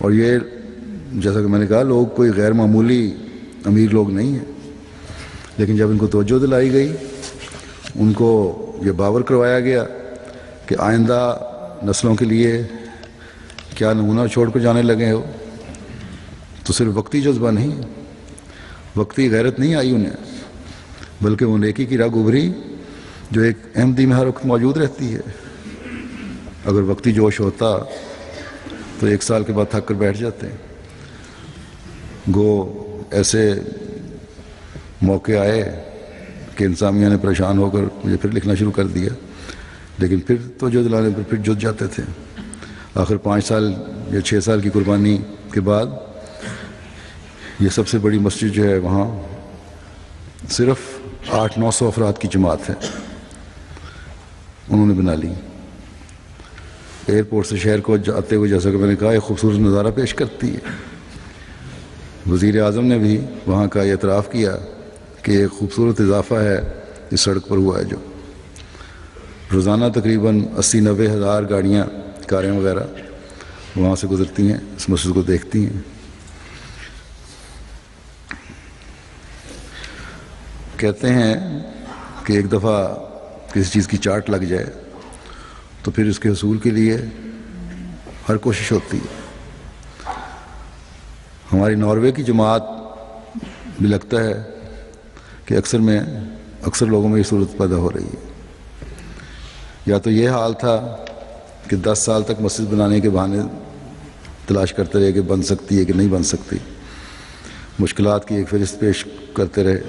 اور یہ جیسا کہ میں نے کہا لوگ کوئی غیر معمولی امیر لوگ نہیں ہیں، لیکن جب ان کو توجہ دلائی گئی، ان کو یہ باور کروایا گیا کہ آئندہ نسلوں کے لیے کیا نمونہ چھوڑ کر جانے لگے ہو، تو صرف وقتی جذبہ نہیں، وقتی غیرت نہیں آئی انہیں، بلکہ وہ نیکی کی راہ ابھری جو ایک احمدی میں ہر وقت موجود رہتی ہے۔ اگر وقتی جوش ہوتا تو 1 سال کے بعد تھک کر بیٹھ جاتے ہیں۔ گو ایسے موقع آئے کہ انتظامیہ نے پریشان ہو کر مجھے پھر لکھنا شروع کر دیا، لیکن پھر توجہ دلانے پر پھر جت جاتے تھے۔ آخر 5 سال یا 6 سال کی قربانی کے بعد یہ سب سے بڑی مسجد جو ہے وہاں صرف 800-900 افراد کی جماعت ہے، انہوں نے بنا لی۔ ایئرپورٹ سے شہر کو جاتے ہوئے جیسا کہ میں نے کہا ایک خوبصورت نظارہ پیش کرتی ہے۔ وزیر اعظم نے بھی وہاں کا اعتراف کیا کہ ایک خوبصورت اضافہ ہے اس سڑک پر ہوا ہے، جو روزانہ تقریباً 80-90 ہزار گاڑیاں، کاریں وغیرہ وہاں سے گزرتی ہیں، اس مسجد کو دیکھتی ہیں۔ کہتے ہیں کہ ایک دفعہ کسی چیز کی چاٹ لگ جائے تو پھر اس کے حصول کے لیے ہر کوشش ہوتی ہے۔ ہماری ناروے کی جماعت بھی لگتا ہے کہ اکثر لوگوں میں یہ صورت پیدا ہو رہی ہے۔ یا تو یہ حال تھا کہ 10 سال تک مسجد بنانے کے بہانے تلاش کرتے رہے کہ بن سکتی ہے کہ نہیں بن سکتی، مشکلات کی ایک فہرست پیش کرتے رہے،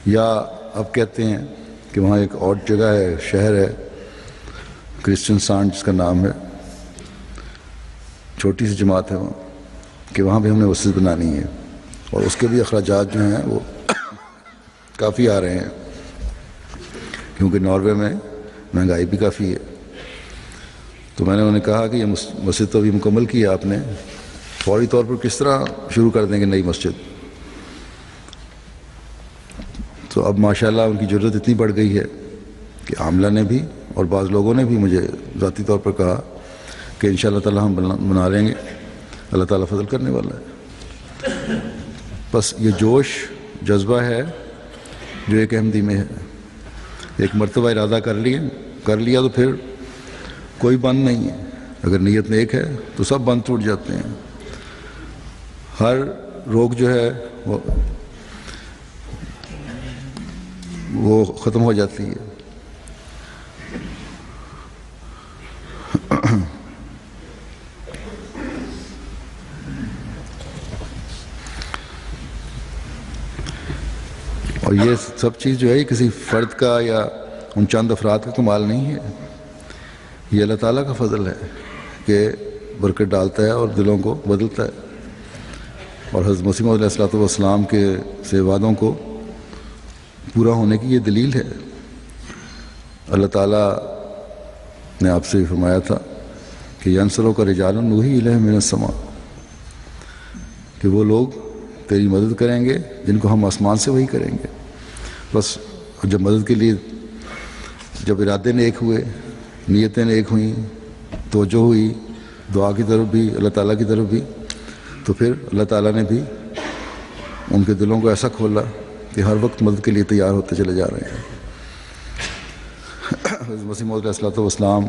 یا اب کہتے ہیں کہ وہاں ایک اور جگہ ہے، شہر ہے کرسچن سانڈ جس کا نام ہے، چھوٹی سی جماعت ہے وہاں، کہ وہاں بھی ہم نے مسجد بنانی ہے، اور اس کے بھی اخراجات جو ہیں وہ کافی آ رہے ہیں، کیونکہ ناروے میں مہنگائی بھی کافی ہے۔ تو میں نے انہیں کہا کہ یہ مسجد تو ابھی مکمل کی ہے آپ نے، فوری طور پر کس طرح شروع کر دیں گے نئی مسجد؟ تو اب ماشاءاللہ ان کی ضرورت اتنی بڑھ گئی ہے کہ عاملہ نے بھی اور بعض لوگوں نے بھی مجھے ذاتی طور پر کہا کہ انشاءاللہ تعالی ہم بنا لیں گے، اللہ تعالیٰ فضل کرنے والا ہے۔ بس یہ جوش جذبہ ہے جو ایک احمدی میں ہے، ایک مرتبہ ارادہ کر لیا تو پھر کوئی بند نہیں ہے۔ اگر نیت نیک ہے تو سب بند ٹوٹ جاتے ہیں، ہر روک جو ہے وہ ختم ہو جاتی ہے۔ اور یہ سب چیز جو ہے کسی فرد کا یا ان چند افراد کا کمال نہیں ہے، یہ اللہ تعالیٰ کا فضل ہے کہ برکت ڈالتا ہے اور دلوں کو بدلتا ہے، اور حضرت مسیح موعود علیہ السلام کے سے وعدوں کو پورا ہونے کی یہ دلیل ہے۔ اللہ تعالیٰ نے آپ سے فرمایا تھا کہ ینصرک رجال نوحی الیہم من السماء، کہ وہ لوگ تیری مدد کریں گے جن کو ہم آسمان سے وحی کریں گے۔ بس جب مدد کے لیے جب ارادے نیک ہوئے، نیتیں نیک ہوئیں، توجہ ہوئی دعا کی طرف بھی، اللہ تعالیٰ کی طرف بھی، تو پھر اللہ تعالیٰ نے بھی ان کے دلوں کو ایسا کھولا کہ ہر وقت مدد کے لیے تیار ہوتے چلے جا رہے ہیں۔ حضرت مسیح موعود علیہ السلام